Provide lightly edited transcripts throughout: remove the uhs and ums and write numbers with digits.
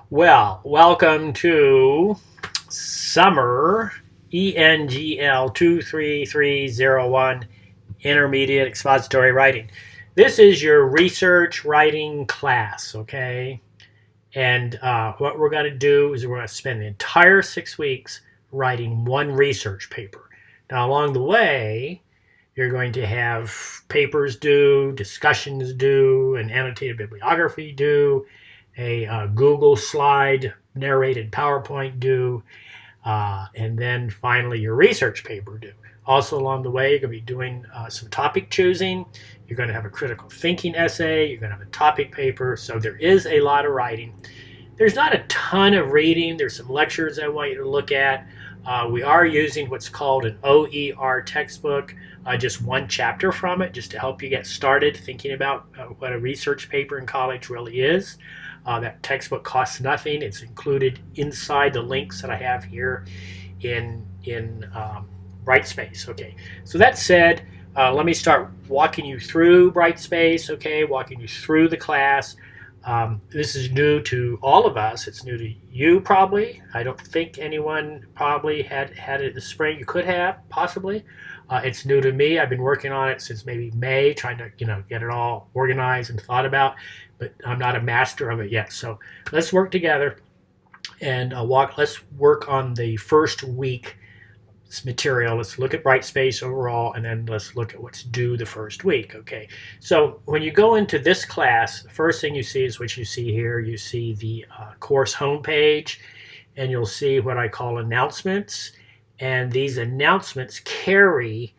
Well, welcome to Summer ENGL 23301 Intermediate Expository Writing. This is your research writing class, okay? And what we're going to do is we're going to spend the entire 6 weeks writing one research paper. Now, along the way, you're going to have papers due, discussions due, an annotated bibliography due, a Google slide narrated PowerPoint due, and then finally your research paper due. Also along the way, you're going to be doing some topic choosing. You're going to have a critical thinking essay. You're going to have a topic paper. So there is a lot of writing. There's not a ton of reading. There's some lectures I want you to look at. We are using what's called an OER textbook, just one chapter from it, just to help you get started thinking about what a research paper in college really is. That textbook costs nothing. It's included inside the links that I have here in Brightspace. Okay, so that said, let me start walking you through Brightspace, okay, walking you through the class. This is new to all of us. It's new to you probably. I don't think anyone probably had it this spring. You could have, possibly. It's new to me. I've been working on it since maybe May, trying to get it all organized and thought about, but I'm not a master of it yet. So let's work together and let's work on the first week material. Let's look at Brightspace overall, and then let's look at what's due the first week. Okay, so when you go into this class, the first thing you see is what you see here. You see the course homepage, and you'll see what I call announcements, and these announcements carry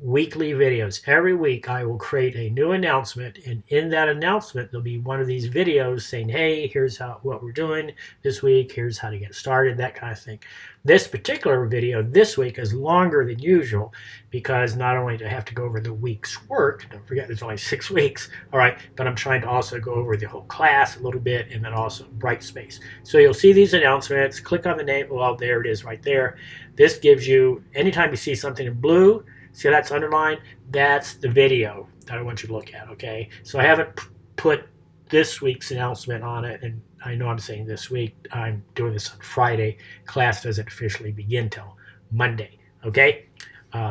weekly videos. Every week I will create a new announcement, and in that announcement there'll be one of these videos saying, hey, here's what we're doing this week, here's how to get started, that kind of thing. This particular video this week is longer than usual because not only do I have to go over the week's work, don't forget there's only 6 weeks, all right, but I'm trying to also go over the whole class a little bit, and then also Brightspace. So you'll see these announcements, click on the name, well, there it is right there. This gives you, anytime you see something in blue, see how that's underlined? That's the video that I want you to look at, okay? So I haven't put this week's announcement on it, and I know I'm saying this week. I'm doing this on Friday. Class doesn't officially begin till Monday, okay?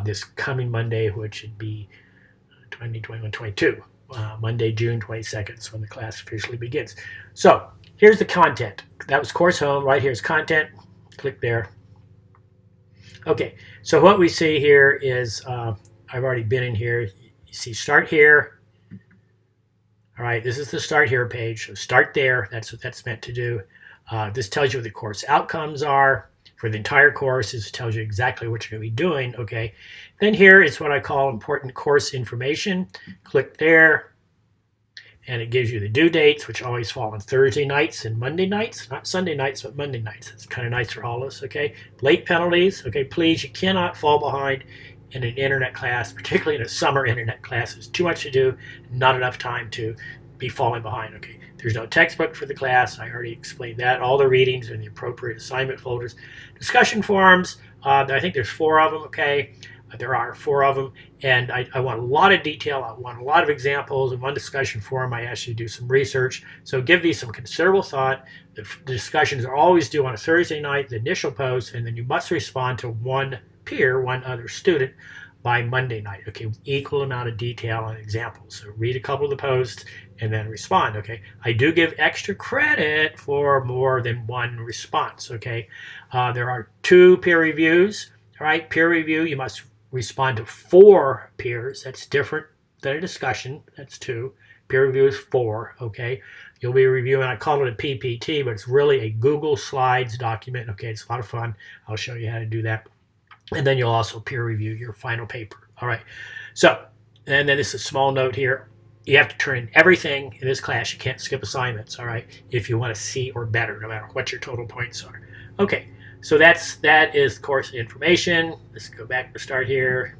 This coming Monday, which would be 2021, 22. Monday, June 22nd is when the class officially begins. So here's the content. That was course home. Right here's content. Click there. Okay, so what we see here is, I've already been in here. You see start here. All right, this is the start here page. So start there. That's what that's meant to do. This tells you what the course outcomes are for the entire course. This tells you exactly what you're going to be doing. Okay, then here is what I call important course information. Click there, and it gives you the due dates, which always fall on Thursday nights and Monday nights, not Sunday nights, but Monday nights. It's kind of nice for all of us, okay? Late penalties, okay? Please, you cannot fall behind in an internet class, particularly in a summer internet class. There's too much to do, not enough time to be falling behind, okay? There's no textbook for the class. I already explained that. All the readings are in the appropriate assignment folders. Discussion forums, I think there's 4 of them, okay? There are 4 of them, and I want a lot of detail. I want a lot of examples. In one discussion forum, I asked you to do some research. So give these some considerable thought. The discussions are always due on a Thursday night, the initial post, and then you must respond to one peer, one other student, by Monday night. Okay, equal amount of detail and examples. So read a couple of the posts and then respond. Okay, I do give extra credit for more than one response. Okay, there are 2 peer reviews. All right, peer review, you must respond to 4 peers. That's different than a discussion. That's 2. Peer review is 4, okay? You'll be reviewing, I call it a PPT, but it's really a Google Slides document. Okay, it's a lot of fun. I'll show you how to do that. And then you'll also peer review your final paper. All right, so, and then this is a small note here. You have to turn in everything in this class. You can't skip assignments, all right, if you want to C or better, no matter what your total points are. Okay. So that is course information. Let's go back to start here.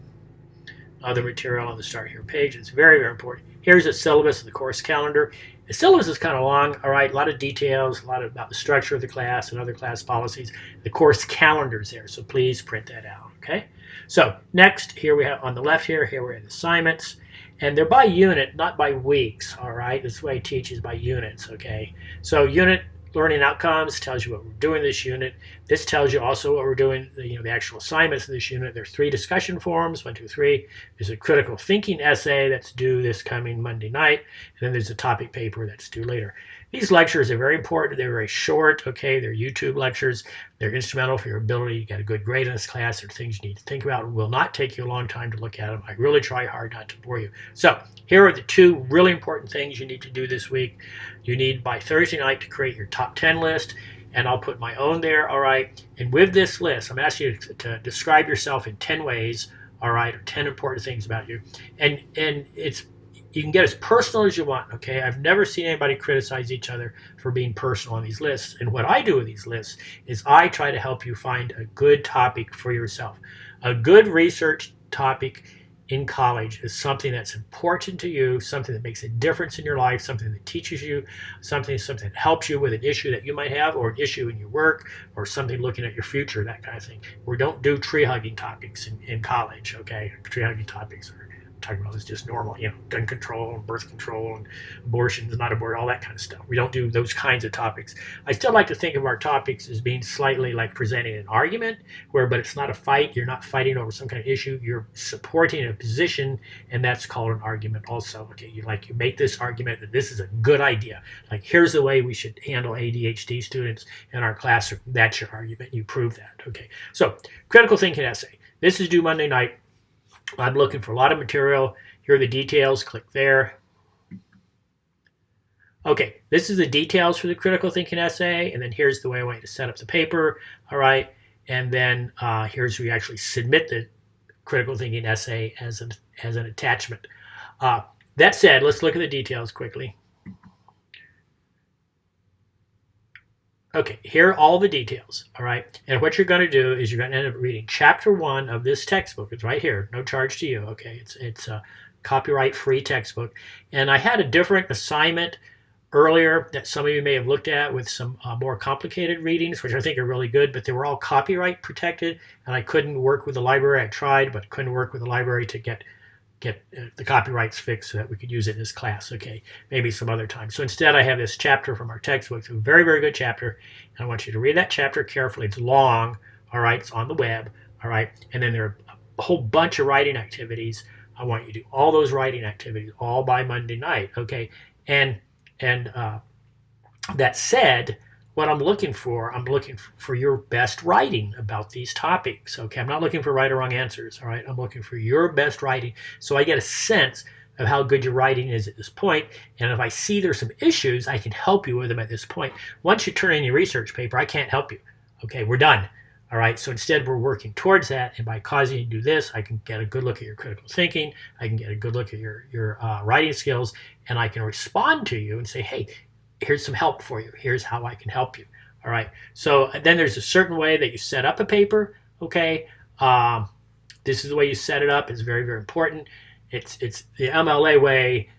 Other material on the start here page. It's very, very important. Here's the syllabus of the course calendar. The syllabus is kind of long, all right, a lot of details, a lot about the structure of the class and other class policies. The course calendar is there, so please print that out, okay? So next, here we have on the left here we have assignments, and they're by unit, not by weeks, all right? This way I teach is by units, okay? So unit learning outcomes, tells you what we're doing this unit. This tells you also what we're doing, the actual assignments of this unit. There are 3 discussion forums, 1, 2, 3. There's a critical thinking essay that's due this coming Monday night. And then there's a topic paper that's due later. These lectures are very important. They're very short, okay? They're YouTube lectures. They're instrumental for your ability to get a good grade in this class. They're things you need to think about. It will not take you a long time to look at them. I really try hard not to bore you. So here are the 2 really important things you need to do this week. You need by Thursday night to create your top 10 list, and I'll put my own there, all right? And with this list, I'm asking you to describe yourself in 10 ways, all right, or 10 important things about you. And you can get as personal as you want, okay? I've never seen anybody criticize each other for being personal on these lists. And what I do with these lists is I try to help you find a good topic for yourself. A good research topic in college is something that's important to you, something that makes a difference in your life, something that teaches you, something that helps you with an issue that you might have, or an issue in your work, or something looking at your future, that kind of thing. We don't do tree-hugging topics in college, okay? Tree-hugging topics are talking about is just normal, gun control and birth control and abortion is not abortion, all that kind of stuff. We don't do those kinds of topics. I still like to think of our topics as being slightly like presenting an argument, but it's not a fight. You're not fighting over some kind of issue. You're supporting a position, and that's called an argument also. Okay, you make this argument that this is a good idea. Like, here's the way we should handle ADHD students in our classroom. That's your argument. You prove that. Okay, so critical thinking essay. This is due Monday night. I'm looking for a lot of material. Here are the details. Click there. Okay, this is the details for the critical thinking essay, and then here's the way I want you to set up the paper. All right, and then here's where you actually submit the critical thinking essay as an attachment. That said, let's look at the details quickly. Okay, here are all the details, all right? And what you're going to do is you're going to end up reading Chapter 1 of this textbook. It's right here, no charge to you, okay? It's a copyright-free textbook. And I had a different assignment earlier that some of you may have looked at with some more complicated readings, which I think are really good, but they were all copyright protected, and I couldn't work with the library. I tried, but couldn't work with the library to get the copyrights fixed so that we could use it in this class, okay? Maybe some other time. So instead, I have this chapter from our textbook. It's a very, very good chapter, and I want you to read that chapter carefully. It's long, all right? It's on the web, all right? And then there are a whole bunch of writing activities. I want you to do all those writing activities all by Monday night, okay? And that said, what I'm looking for your best writing about these topics, okay? I'm not looking for right or wrong answers, all right? I'm looking for your best writing so I get a sense of how good your writing is at this point, and if I see there's some issues, I can help you with them at this point. Once you turn in your research paper, I can't help you, okay? We're done, all right? So instead, we're working towards that, and by causing you to do this, I can get a good look at your critical thinking, I can get a good look at your writing skills, and I can respond to you and say, hey, here's some help for you. Here's how I can help you. All right. So then there's a certain way that you set up a paper. Okay. This is the way you set it up. It's very, very important. It's the MLA way.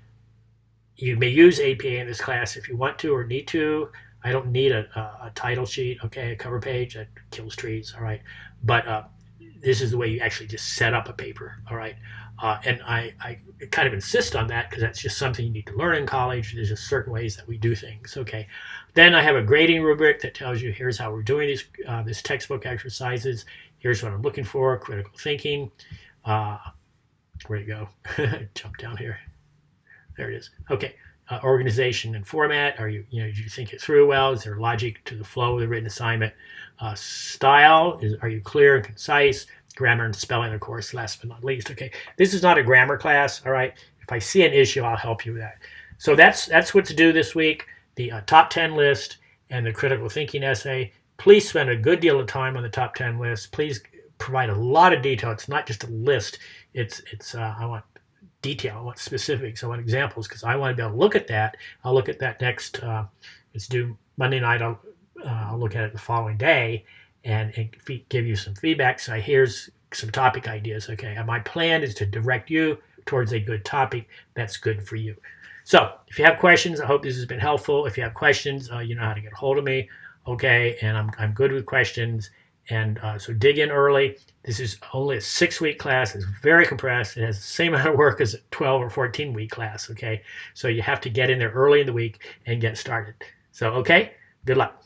You may use APA in this class if you want to or need to. I don't need a title sheet. Okay. A cover page that kills trees. All right. But this is the way you actually just set up a paper. All right. And I kind of insist on that because that's just something you need to learn in college. There's just certain ways that we do things, okay? Then I have a grading rubric that tells you here's how we're doing these this textbook exercises. Here's what I'm looking for, critical thinking. Where'd it go? Jump down here. There it is. Okay. Organization and format. Did you think it through well? Is there logic to the flow of the written assignment? Style. Are you clear and concise? Grammar and spelling, of course, last but not least. Okay, this is not a grammar class, all right? If I see an issue, I'll help you with that. So that's what to do this week, the top 10 list and the critical thinking essay. Please spend a good deal of time on the top 10 list. Please provide a lot of detail. It's not just a list. I want detail. I want specifics. I want examples because I want to be able to look at that. I'll look at that next, it's due Monday night. I'll look at it the following day and give you some feedback. So here's some topic ideas. Okay, and my plan is to direct you towards a good topic that's good for you. So if you have questions, I hope this has been helpful. If you have questions, you know how to get a hold of me. Okay, and I'm good with questions. And so dig in early. This is only a 6-week class. It's very compressed. It has the same amount of work as a 12 or 14-week class. Okay, so you have to get in there early in the week and get started. So okay. Good luck.